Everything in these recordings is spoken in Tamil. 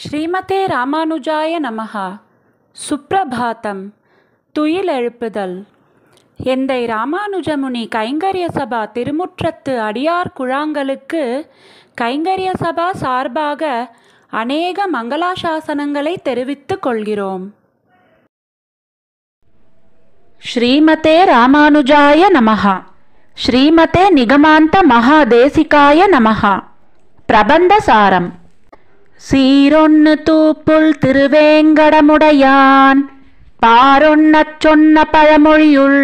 ஸ்ரீமதே ராமானுஜாய நமஹ. சுப்ரபாதம். துயிலெழுப்புதல். எந்தை ராமானுஜமுனி கைங்கரிய சபா திருமுற்றத்து அடியார் குழாங்களுக்கு கைங்கரிய சபா சார்பாக அநேக மங்களாசாசனங்களை தெரிவித்துக் கொள்கிறோம். ஸ்ரீமதே ராமானுஜாய நமஹ. ஸ்ரீமதே நிகமாந்த மகாதேசிகாய நமஹ. பிரபந்தசாரம். சீரொன்னு தூப்புள் திருவேங்கடமுடையான் பாரொன்னச் சொன்ன பழமொழியுள்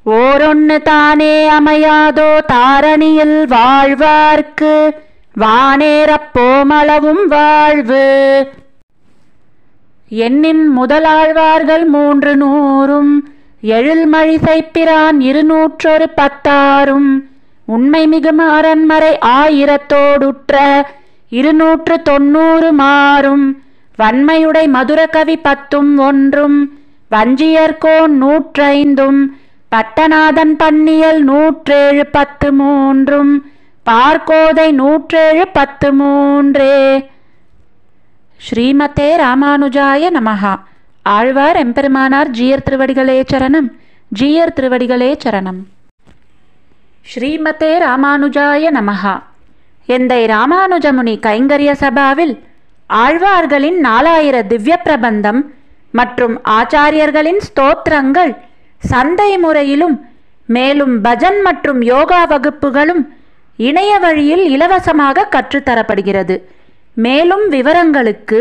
ஓரொன்னு தானே அமையாதோ தாரணியில் வாழ்வார்க்கு வானேறப் போமளவும் வாழ்வு. எண்ணின் முதலாழ்வார்கள் 300 எழில்மழிசைப்பிரான் 210 உண்மை மிகும் அரண்மறை 1000 290 வன்மையுடை மதுரகவி 10 வஞ்சியர்கோன் 105 பட்டநாதன் பன்னியல் 107 பார்க்கோதை 107 ஸ்ரீமதே ராமானுஜாய நமஹ. ஆழ்வார் எம்பெருமானார் ஜீயர் திருவடிகளே சரணம். ஜீயர் திருவடிகளே சரணம். ஸ்ரீமதே ராமானுஜாய நமஹ. எந்தை ராமானுஜமுனி கைங்கரிய சபாவில் ஆழ்வார்களின் 4000 திவ்ய பிரபந்தம் மற்றும் ஆச்சாரியர்களின் ஸ்தோத்திரங்கள் சந்தை முறையிலும் மேலும் பஜன் மற்றும் யோகா வகுப்புகளும் இணைய வழியில் இலவசமாக கற்றுத்தரப்படுகிறது. மேலும் விவரங்களுக்கு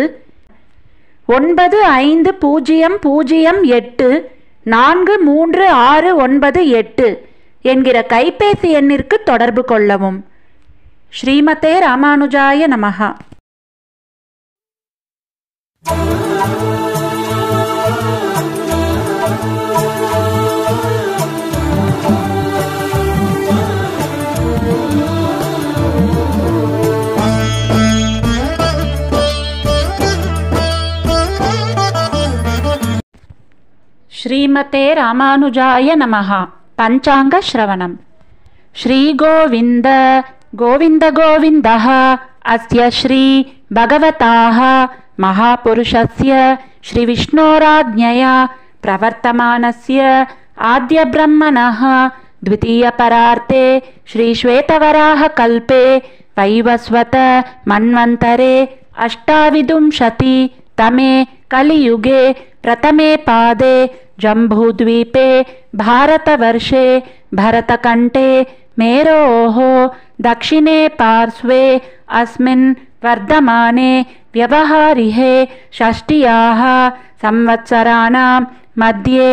9508436698 என்கிற கைபேசி எண்ணிற்கு தொடர்பு கொள்ளவும். ஸ்ரீமதே ராமானுஜாய நமஹ. ஸ்ரீமதே ராமானுஜாய நமஹ. பஞ்சாங்க ஸ்ரவணம். ஸ்ரீ கோவிந்த கோவிந்த கோவிந்தஹ அஸ்ய ஸ்ரீ பகவதாஹ மகாபுருஷஸ்ய ஸ்ரீ விஷ்ணோராஜ்ஞயா பிரவர்த்தமானஸ்ய ஆத்ய பிரம்மணஹ த்விதீய பரார்த்தே ஸ்ரீ ஸ்வேதவராஹ கல்பே வைவஸ்வத மன்வந்தரே அஷ்டாவிதும்சதி தமே கலியுगे प्रथमे पादे जम्बूद्वीपे भारतवर्षे भरतकण्ठे मेरोः दक्षिणे पार्श्वे अस्मिन् वर्धमाने व्यवहारिहे षष्ट्याः संवत्सराणां मध्ये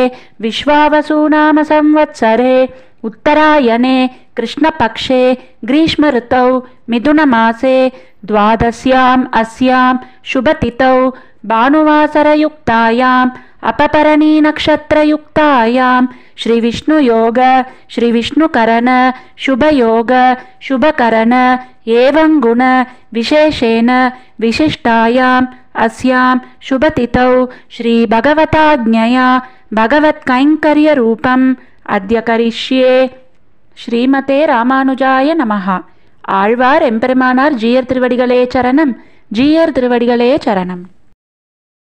विश्वावसुनाम संवत्सरे उत्तरायणे कृष्णपक्षे ग्रीष्मऋतौ मिथुनमासे द्वादश्याम् अस्यां शुभतिथौ भानुवासरयुक्तायाम् अपपरणी नक्षत्रयुक्तायां श्रीविष्णुयोग श्रीविष्णुकरण शुभयोग शुभकरण एवं गुण विशेषेण विशिष्टायाम् अस्यां शुभतिथौ श्रीभगवताज्ञया भगवत्कैङ्कर्यरूपम् अद्य करिष्ये. ஸ்ரீமதே ராமானுஜாய நமஹ. ஆழ்வார் எம்பெருமானார் ஜீயர் திருவடிகளே சரணம். ஜீயர் திருவடிகளே சரணம்.